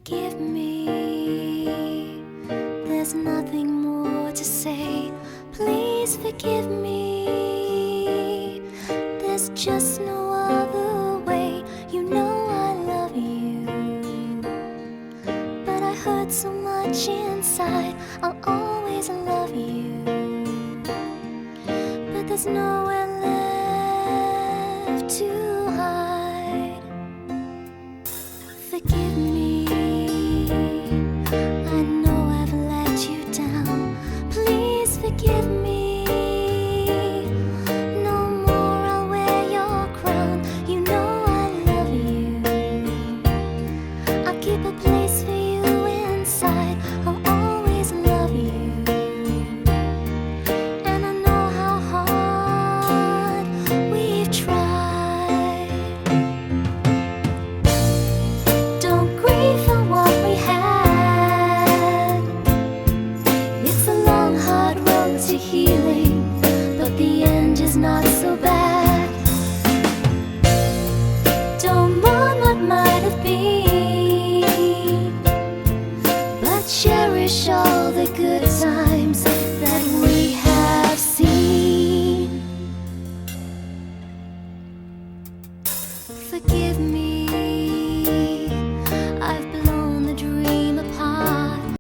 forgive me. There's nothing more to say. Please forgive me. There's just no other way. You know I love you, but I hurt so much inside. I'll always love you, but there's nowhere left to hide. Forgive me, I know I've let you down. Please forgive me.